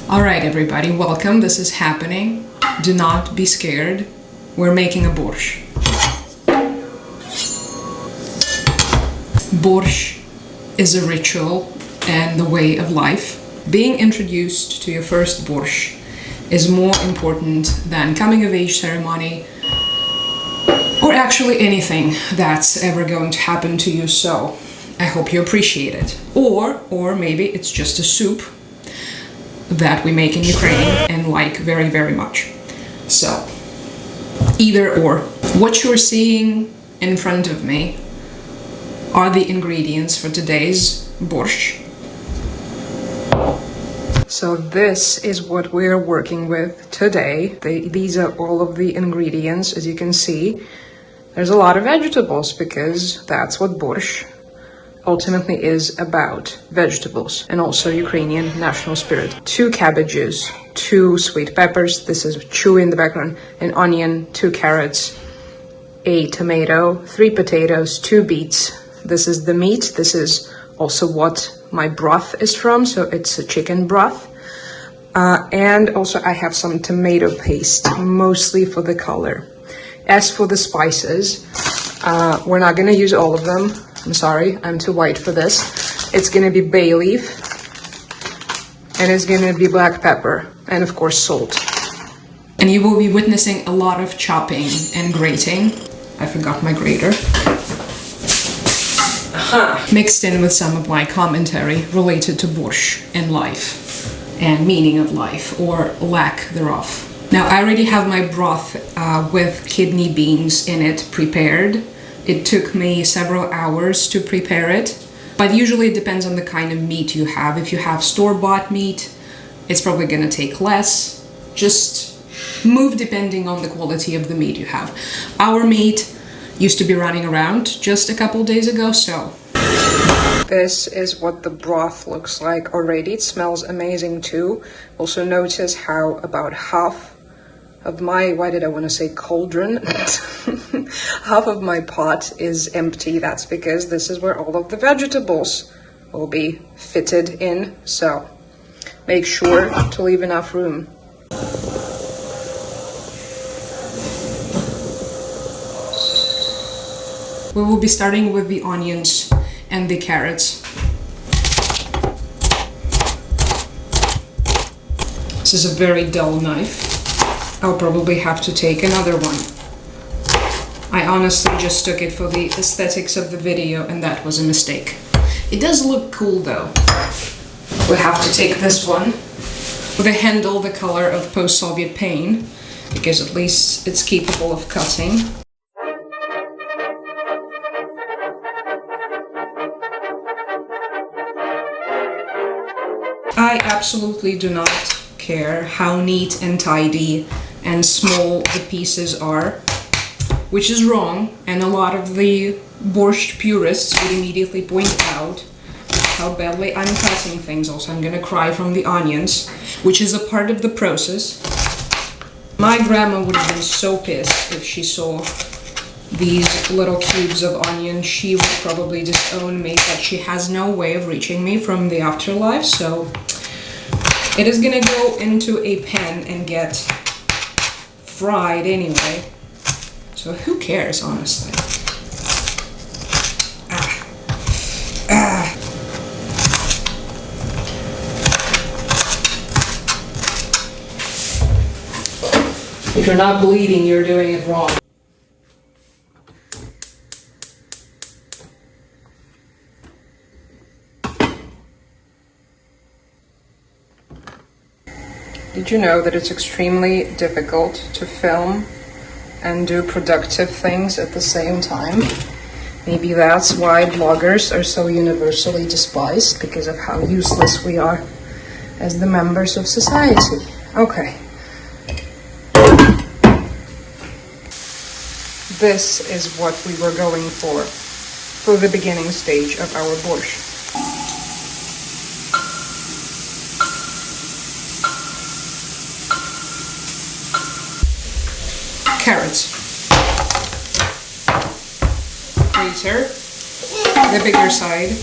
Alright everybody, welcome. This is happening. Do not be scared. We're making a borscht. Borscht is a ritual and the way of life. Being introduced to your first borscht is more important than coming of age ceremony or actually anything that's ever going to happen to you, so I hope you appreciate it. Or maybe it's just a soup that we make in Ukraine and like very, very much. So, either or. What you're seeing in front of me are the ingredients for today's borscht. So this is what we're working with today. These are all of the ingredients, as you can see. There's a lot of vegetables because that's what borscht ultimately is about, vegetables, and also Ukrainian national spirit. 2 cabbages, 2 sweet peppers, this is chewy in the background, an onion, 2 carrots, a tomato, 3 potatoes, 2 beets. This is the meat. This is also what my broth is from, so it's a chicken broth. And also I have some tomato paste, mostly for the color. As for the spices, we're not gonna use all of them. I'm sorry, I'm too white for this. It's gonna be bay leaf, and it's gonna be black pepper, and of course salt. And you will be witnessing a lot of chopping and grating. I forgot my grater. Mixed in with some of my commentary related to borscht and life, and meaning of life, or lack thereof. Now I already have my broth with kidney beans in it prepared. It took me several hours to prepare it, but usually it depends on the kind of meat you have. If you have store-bought meat, it's probably gonna take less. Just move depending on the quality of the meat you have. Our meat used to be running around just a couple days ago, so. This is what the broth looks like already. It smells amazing too. Also notice how about half of my, why did I want to say cauldron? Half of my pot is empty. That's because this is where all of the vegetables will be fitted in. So make sure to leave enough room. We will be starting with the onions and the carrots. This is a very dull knife. I'll probably have to take another one. I honestly just took it for the aesthetics of the video, and that was a mistake. It does look cool though. We have to take this one with a handle the color of post-Soviet pain, because at least it's capable of cutting. I absolutely do not care how neat and tidy and small the pieces are, which is wrong, and a lot of the borscht purists would immediately point out how badly I'm cutting things. Also, I'm gonna cry from the onions, which is a part of the process. My grandma would have been so pissed if she saw these little cubes of onion. She would probably disown me, but she has no way of reaching me from the afterlife, so it is gonna go into a pan and get fried anyway. So who cares, honestly? If you're not bleeding, you're doing it wrong. Did you know that it's extremely difficult to film and do productive things at the same time? Maybe that's why bloggers are so universally despised, because of how useless we are as the members of society. Okay. This is what we were going for the beginning stage of our borscht. Carrots. Liter, the bigger side.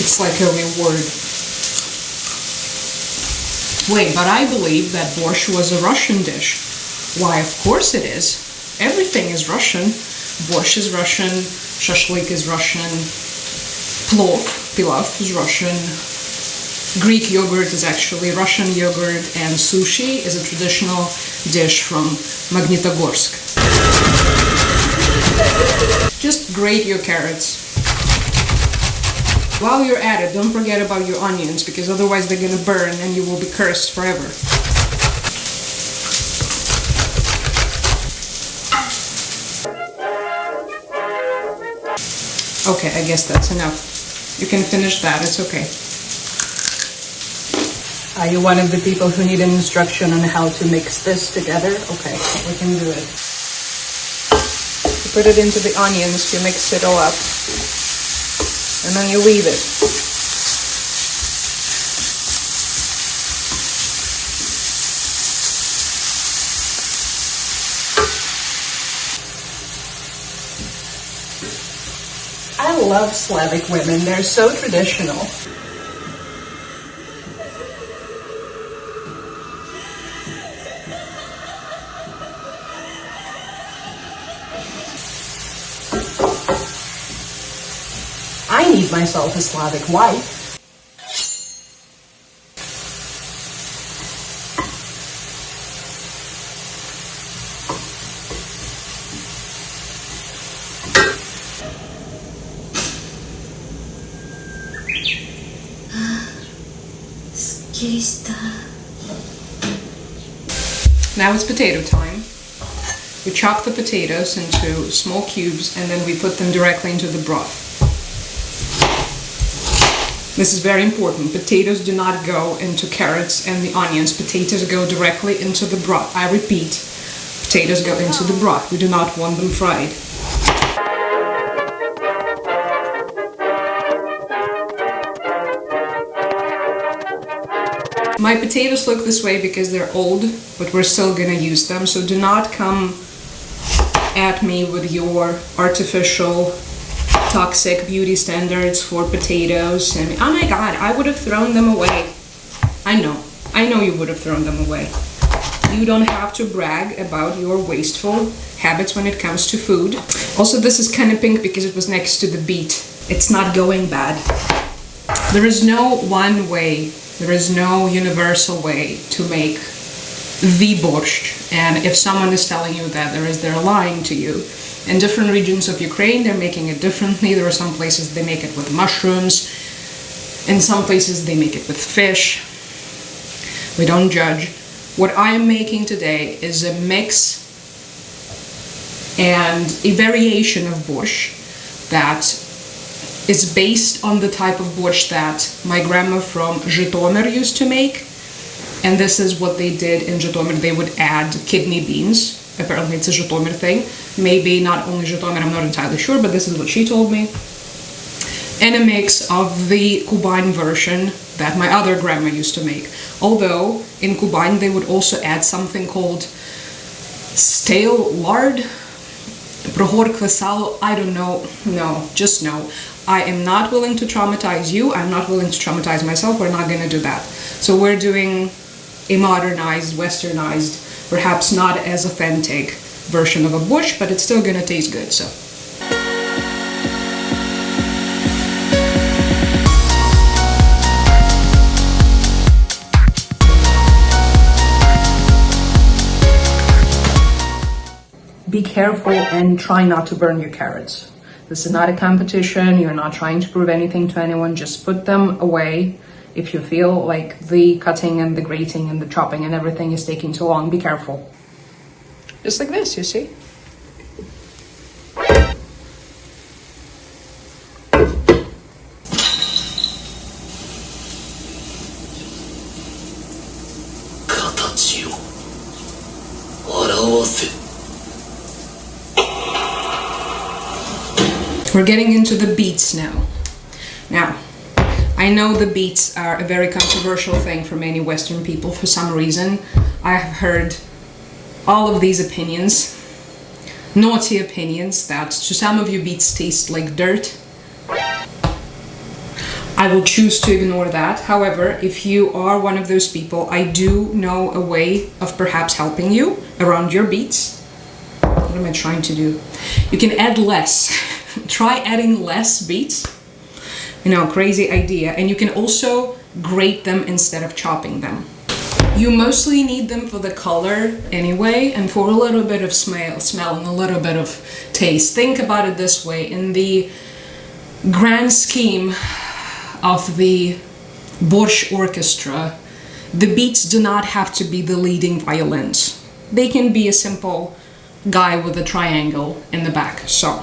It's like a reward. Wait, but I believe that borscht was a Russian dish. Why, of course it is. Everything is Russian. Borscht is Russian, shashlik is Russian, pilaf is Russian, Greek yogurt is actually Russian yogurt, and sushi is a traditional dish from Magnitogorsk. Just grate your carrots. While you're at it, don't forget about your onions, because otherwise they're gonna burn and you will be cursed forever. Okay, I guess that's enough. You can finish that, it's okay. Are you one of the people who need an instruction on how to mix this together? Okay, we can do it. You put it into the onions, you mix it all up, and then you leave it. I love Slavic women, they're so traditional. I need myself a Slavic wife. Now it's potato time. We chop the potatoes into small cubes and then we put them directly into the broth. This is very important. Potatoes do not go into carrots and the onions. Potatoes go directly into the broth. I repeat, potatoes go into the broth. We do not want them fried. My potatoes look this way because they're old, but we're still gonna use them, so do not come at me with your artificial, toxic beauty standards for potatoes. And oh my god, I would have thrown them away. I know you would have thrown them away. You don't have to brag about your wasteful habits when it comes to food. Also, this is kind of pink because it was next to the beet. It's not going bad. There is no one way. There is no universal way to make the borscht, and if someone is telling you that, they're lying to you. In different regions of Ukraine, they're making it differently. There are some places they make it with mushrooms. In some places they make it with fish. We don't judge. What I am making today is a mix and a variation of borscht that is based on the type of borscht that my grandma from Zhytomyr used to make. And this is what they did in Zhytomyr. They would add kidney beans. Apparently it's a Zhytomyr thing. Maybe not only Zhytomyr, I'm not entirely sure, but this is what she told me. And a mix of the Kuban version that my other grandma used to make. Although in Kuban they would also add something called stale lard, prohorkle salo, I don't know. No, just no. I am not willing to traumatize you. I'm not willing to traumatize myself. We're not going to do that. So we're doing a modernized, westernized, perhaps not as authentic version of a borscht, but it's still going to taste good. So. Be careful and try not to burn your carrots. This is not a competition. You're not trying to prove anything to anyone. Just put them away. If you feel like the cutting and the grating and the chopping and everything is taking too long, be careful. Just like this, you see? We're getting into the beets now. Now, I know the beets are a very controversial thing for many Western people for some reason. I have heard all of these opinions, naughty opinions, that to some of you beets taste like dirt. I will choose to ignore that. However, if you are one of those people, I do know a way of perhaps helping you around your beets. What am I trying to do? You can add less. Try adding less beets. You know, crazy idea. And you can also grate them instead of chopping them. You mostly need them for the color anyway, and for a little bit of smell and a little bit of taste. Think about it this way: in the grand scheme of the borscht orchestra, the beets do not have to be the leading violins. They can be a simple guy with a triangle in the back. So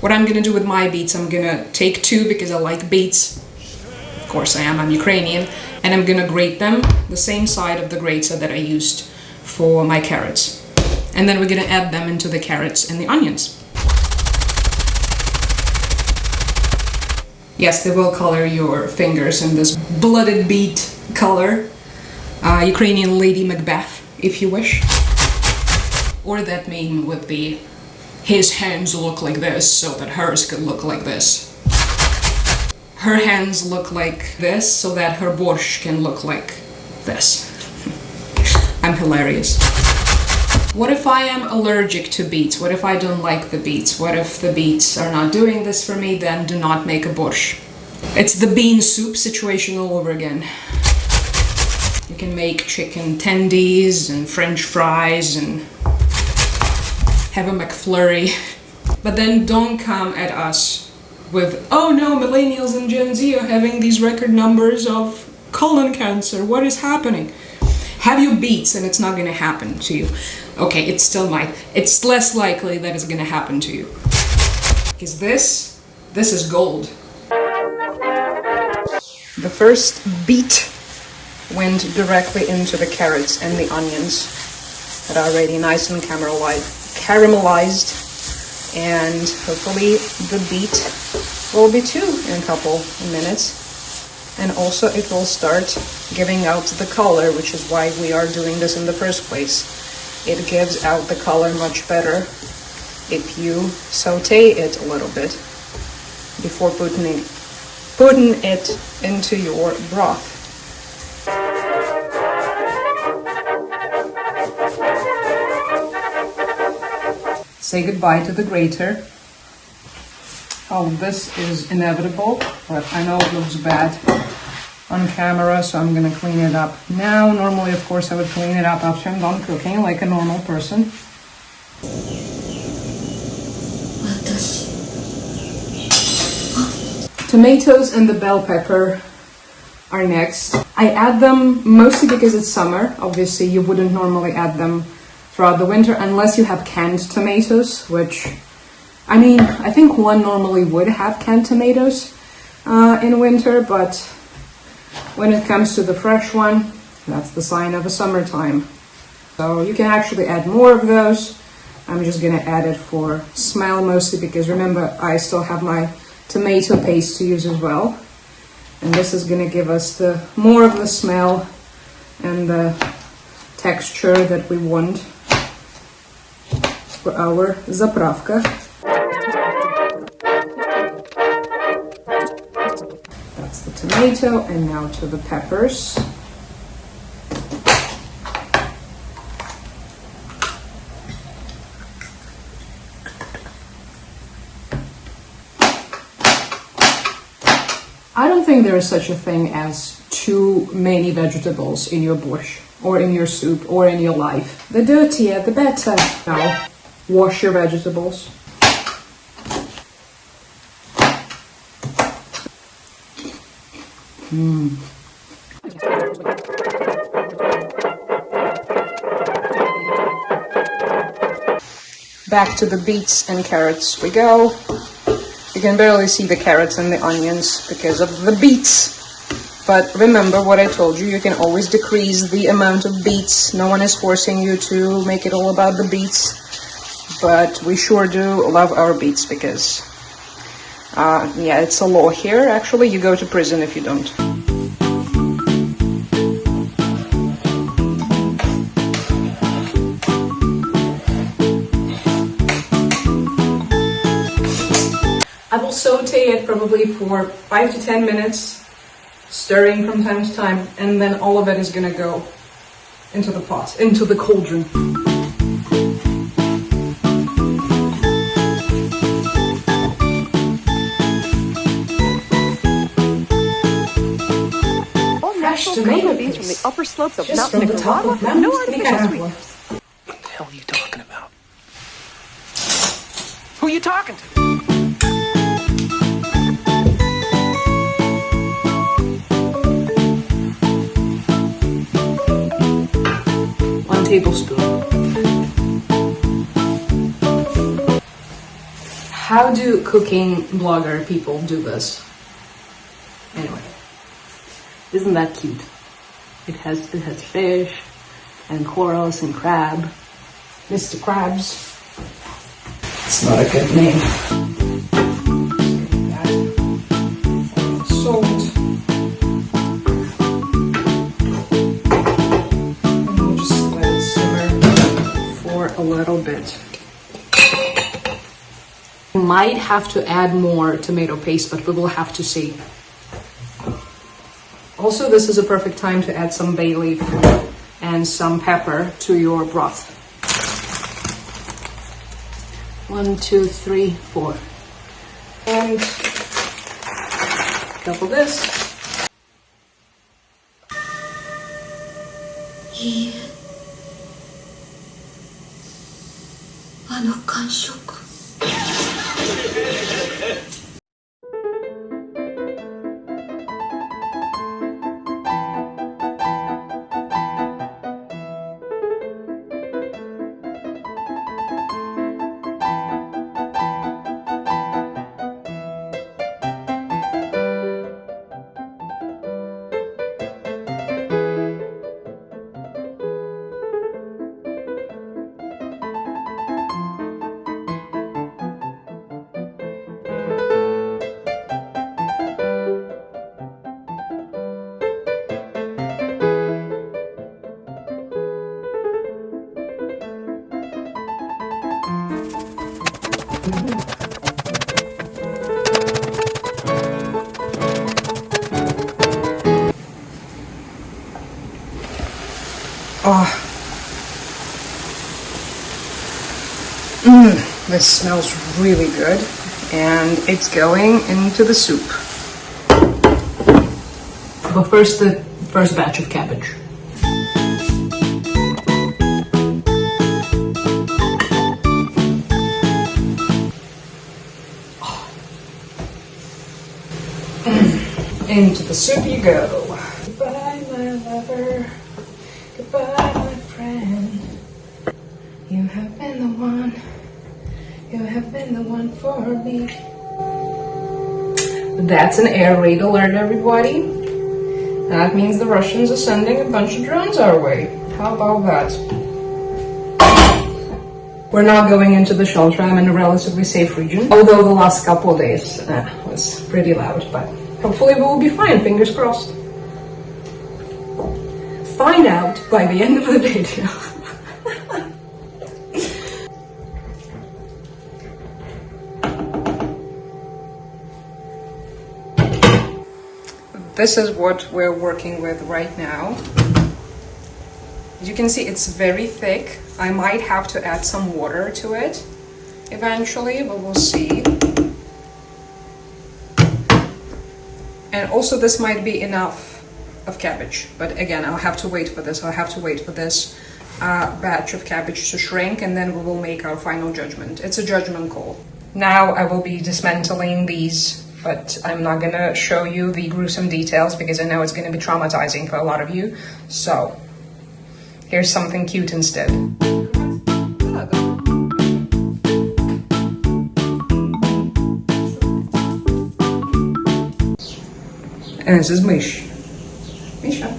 what I'm gonna do with my beets, I'm gonna take 2 because I like beets. Of course I am, I'm Ukrainian. And I'm gonna grate them the same side of the grater that I used for my carrots. And then we're gonna add them into the carrots and the onions. Yes, they will color your fingers in this blooded beet color. Ukrainian Lady Macbeth, if you wish. Or that meme with the his hands look like this so that hers could look like this. Her hands look like this so that her borscht can look like this. I'm hilarious. What if I am allergic to beets? What if I don't like the beets? What if the beets are not doing this for me? Then do not make a borscht. It's the bean soup situation all over again. You can make chicken tendies and French fries and have a McFlurry. But then don't come at us with, oh no, millennials and Gen Z are having these record numbers of colon cancer. What is happening? Have your beets and it's not gonna happen to you. Okay, it still might. It's less likely that it's gonna happen to you. Because this is gold. The first beet went directly into the carrots and the onions that are already nice and caramelized. And hopefully the beet will be too in a couple of minutes. And also it will start giving out the color, which is why we are doing this in the first place. It gives out the color much better if you saute it a little bit before putting it into your broth. Say goodbye to the grater. Oh, this is inevitable, but I know it looks bad on camera, so I'm gonna clean it up now. Normally, of course, I would clean it up after I'm done cooking, like a normal person. Tomatoes and the bell pepper are next. I add them mostly because it's summer. Obviously, you wouldn't normally add them throughout the winter unless you have canned tomatoes, which, I mean, I think one normally would have canned tomatoes in winter, but when it comes to the fresh one, that's the sign of a summertime. So you can actually add more of those. I'm just gonna add it for smell mostly because remember, I still have my tomato paste to use as well. And this is gonna give us the more of the smell and the texture that we want for our zapravka. That's the tomato, and now to the peppers. I don't think there is such a thing as too many vegetables in your borscht, or in your soup, or in your life. The dirtier, the better. Now, wash your vegetables. Back to the beets and carrots we go. You can barely see the carrots and the onions because of the beets. But remember what I told you, you can always decrease the amount of beets. No one is forcing you to make it all about the beets. But we sure do love our beets because Yeah, it's a law here. Actually, you go to prison if you don't. I will saute it probably for 5 to 10 minutes, stirring from time to time, and then all of it is gonna go into the pot, into the cauldron. Natural tomato beets from the upper slopes of Mount Nicaragua. No artificial sweeteners. What the hell are you talking about? Who are you talking to? 1 tablespoon. How do cooking blogger people do this? Anyway. Isn't that cute? It has fish and corals and crab. Mr. Krabs. It's not a good name. Salt. And we'll just let it simmer for a little bit. We might have to add more tomato paste, but we will have to see. Also, this is a perfect time to add some bay leaf and some pepper to your broth. 1, 2, 3, 4. And double this. Oh. This smells really good, and it's going into the soup. But first, the first batch of cabbage. Into the soup you go. Goodbye, my lover. Goodbye, my friend. You have been the one. You have been the one for me. That's an air raid alert, everybody. That means the Russians are sending a bunch of drones our way. How about that? We're not going into the shelter. I'm in a relatively safe region. Although the last couple of days was pretty loud, but hopefully we will be fine, fingers crossed. Find out by the end of the video. This is what we're working with right now. As you can see, it's very thick. I might have to add some water to it eventually, but we'll see. And also this might be enough of cabbage, but again, I'll have to wait for this. I'll have to wait for this batch of cabbage to shrink, and then we will make our final judgment. It's a judgment call. Now I will be dismantling these, but I'm not gonna show you the gruesome details because I know it's gonna be traumatizing for a lot of you. So here's something cute instead. And this is Mish. Misha.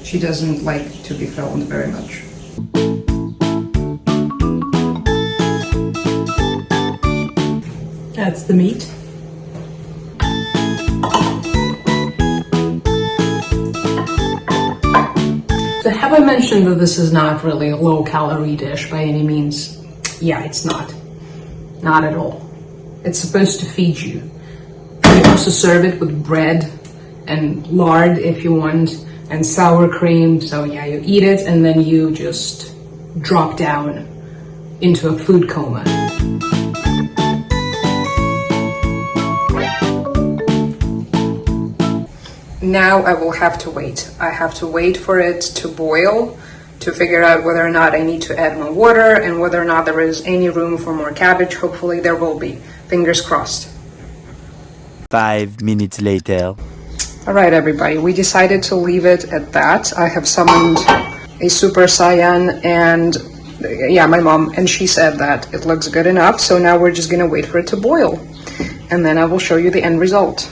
She doesn't like to be filmed very much. That's the meat. So have I mentioned that this is not really a low-calorie dish by any means? Yeah, it's not. Not at all. It's supposed to feed you. You also serve it with bread and lard if you want, and sour cream. So yeah, you eat it and then you just drop down into a food coma. Now I will have to wait. I have to wait for it to boil to figure out whether or not I need to add more water and whether or not there is any room for more cabbage. Hopefully there will be. Fingers crossed. 5 minutes later. All right, everybody, we decided to leave it at that. I have summoned a Super Saiyan and yeah, my mom, and she said that it looks good enough. So now we're just gonna wait for it to boil and then I will show you the end result.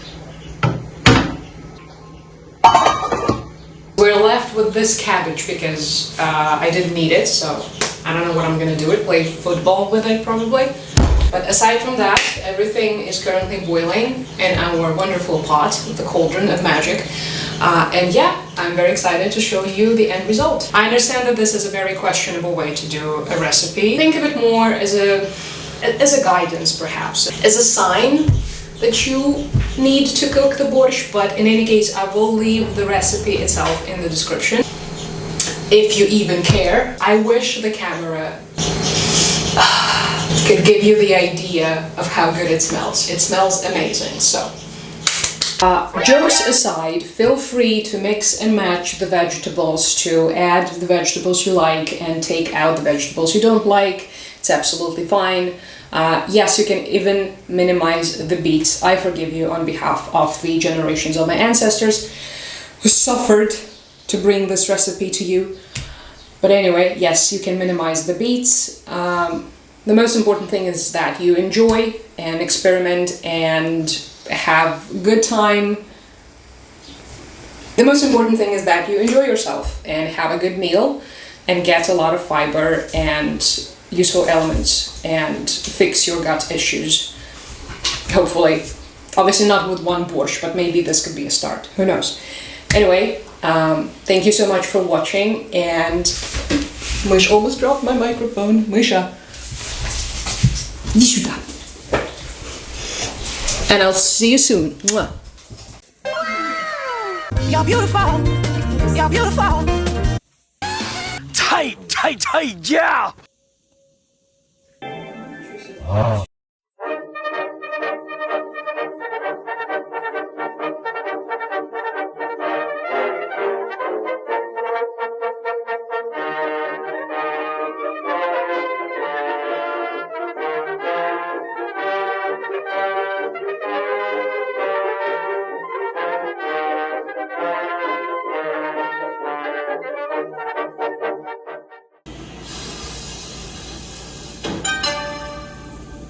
We're left with this cabbage because I didn't need it, so I don't know what I'm gonna do it, play football with it probably. But aside from that, everything is currently boiling in our wonderful pot, the cauldron of magic. And yeah, I'm very excited to show you the end result. I understand that this is a very questionable way to do a recipe. Think of it more as a guidance, perhaps, as a sign that you need to cook the borscht, but in any case, I will leave the recipe itself in the description, if you even care. I wish the camera could give you the idea of how good it smells. It smells amazing, so. Jokes aside, feel free to mix and match the vegetables, to add the vegetables you like and take out the vegetables you don't like. It's absolutely fine. Yes, you can even minimize the beets. I forgive you on behalf of the generations of my ancestors who suffered to bring this recipe to you. But anyway, yes, you can minimize the beets. The most important thing is that you enjoy and experiment and have a good time. The most important thing is that you enjoy yourself and have a good meal and get a lot of fiber and useful elements and fix your gut issues. Hopefully. Obviously not with one borscht, but maybe this could be a start. Who knows? Anyway, thank you so much for watching, and Mysh almost dropped my microphone. Mysha. And I'll see you soon. Mwah. You're beautiful. You're beautiful. Tight, tight, tight, yeah.